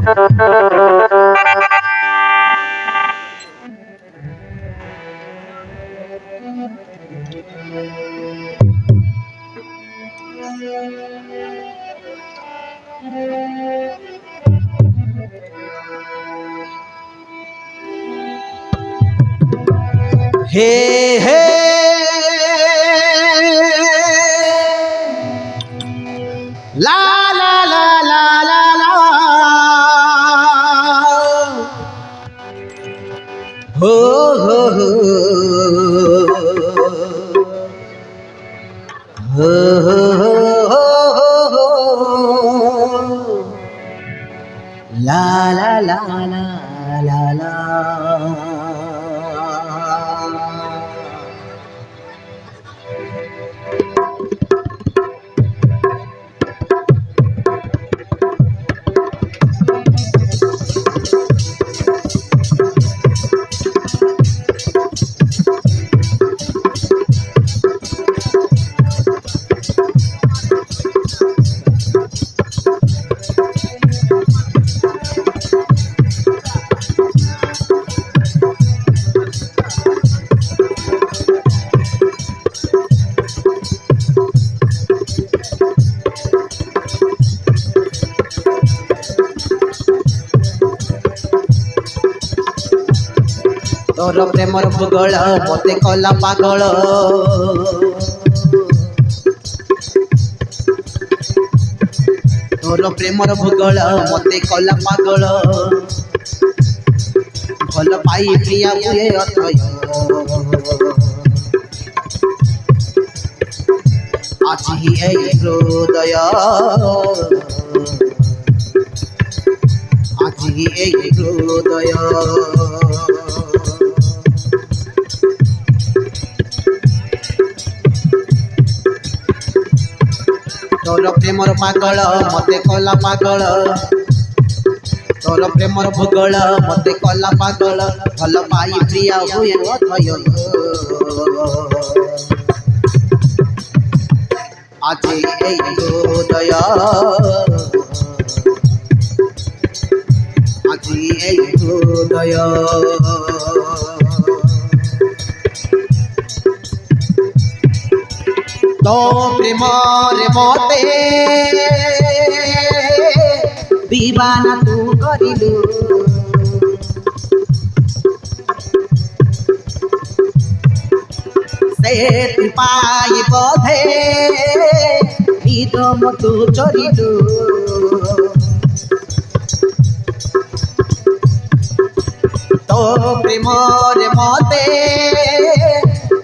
हे हे ला ला ला ला ला ला हो हो हो हो ला ला ला ला ला ला तोर प्रेमर भूगोल मते कला पागल तोर प्रेमर भूगोल मते कला पागल भल पाई प्रिया हुए अथय आज ही ए हृदय आज ही ए हृदय तोर प्रेमर पागल मते कला पागल तोर प्रेमर भूगोल मते कला पागल भल पाई प्रिया हुए अथय आज ए हृदय आज ए हृदय तो प्रेम रे मते दीवाना तू करिलु से पाई बधे निदम तू चोरिलु तो प्रेम रे मते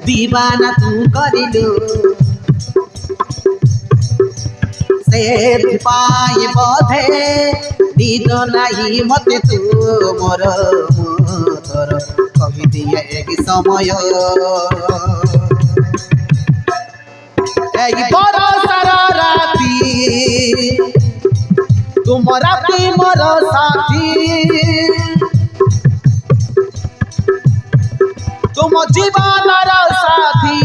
दीवाना तू करिलु पाई बधे निद नहीं मते तू मोर मोर कही दिए एक समय एक बरसार राती तुम राती मोर साथी तुम जीवनर साथी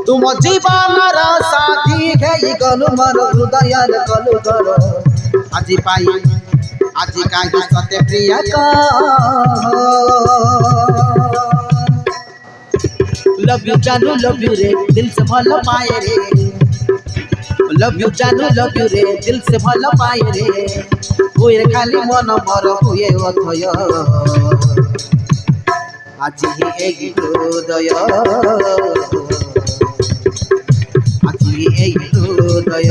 तुम जीवनर साथी गई गलु मोर हृदय गलु घर आज पाई आज कहीं सत्य प्रिय लव यू जानू लव यू रे दिल से भल पाए रे लव यू जानू लव यू रे दिल से भल पाए रे हुए खाली मन मोर हुए अथय आज ही एक हृदय आज ही एक हृदय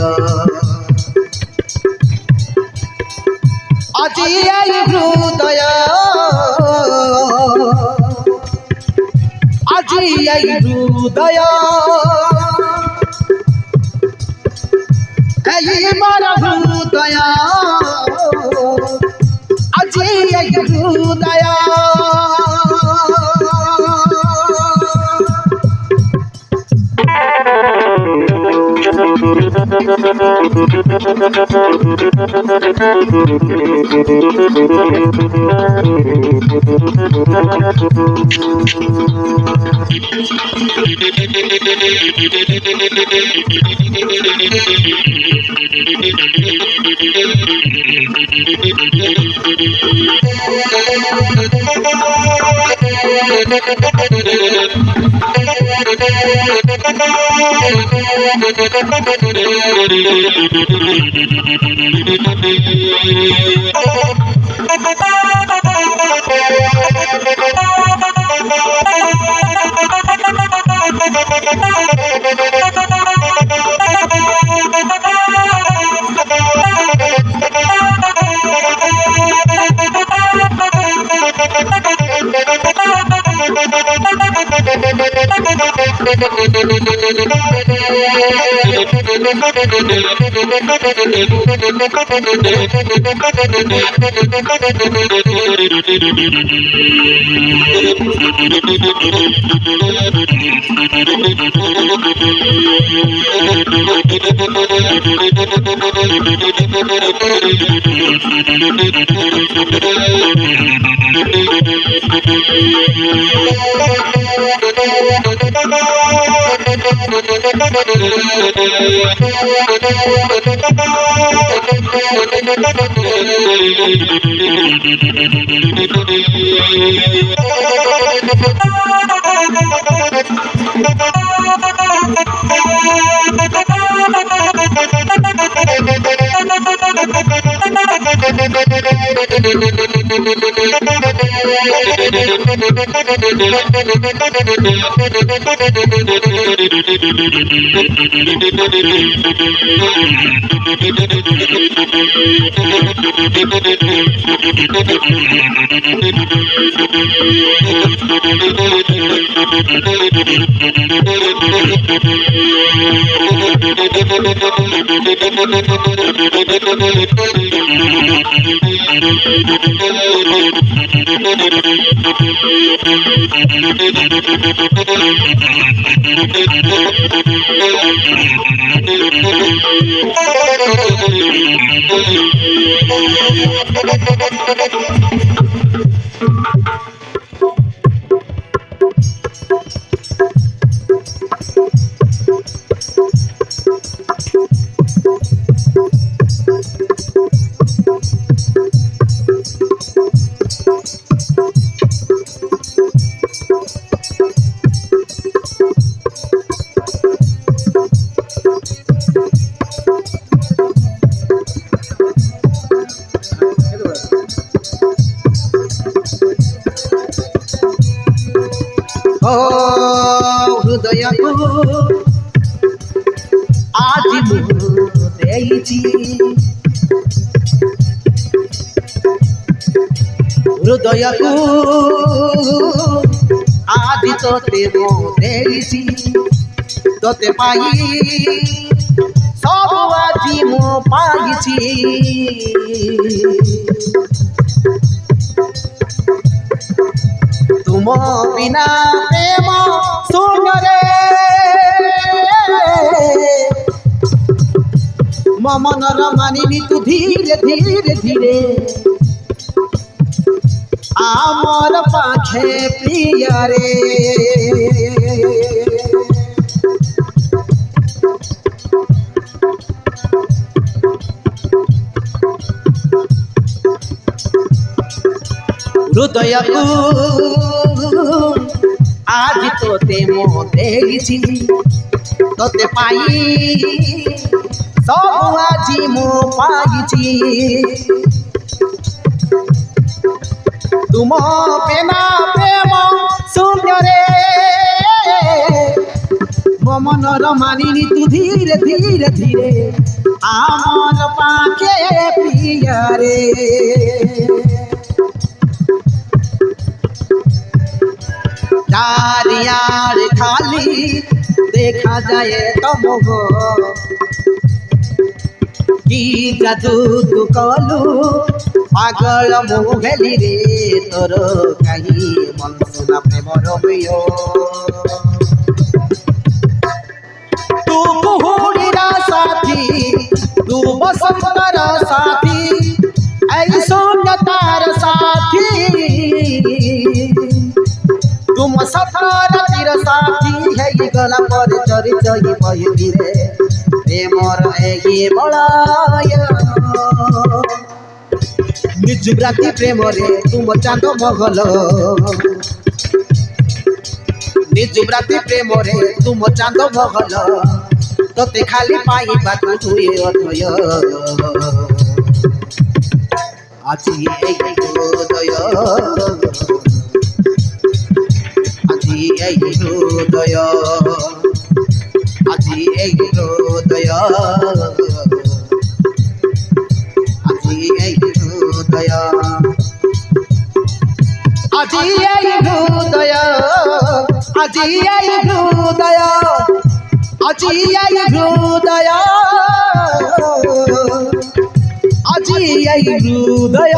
आज ही एक हृदय आज ही एक हृदय এই মোর হৃদয় আজি এই হৃদয় హృదయకు ఆది దేయిచి హృదయకు ఆది তোতে দেইছি তোতে পাই সব আজি মো পাইছি तुम बिना प्रेम शून्य मनर मानिनी तू धीरे धीरे धीरे आमर पाखे प्रिय रे हृदय को आज तोते मो देइछि तोते पाई सब আজি मो पाइछि तुम बिना प्रेम शून्य रे मो मनर मानिनी तू धीरे धीरे धीरे आमर पाखे प्रिय रे चारियार खाली देखा जाए तम की जादू तू कलु पागल मुहेली रे तोर कहीं मन सुना प्रेम रबियो तू कुहुड़ी रासा बसंतर साथी ऐसो तार साथी तुम सफर तीर साथी है गला पर चरी चई बहिनी रे प्रेमर एही बड़ाय निजुब्राती प्रेम रे तुम चांद महल निजुब्राती प्रेम रे तुम चांद महल तोते खाली पाइबा हुए अथय আজি এই হৃদয় আজি এই হৃদয় আজি এই হৃদয় আজি এই হৃদয় আজি এই হৃদয় আজি এই হৃদয় আজি এই হৃদয় আজি এই হৃদয়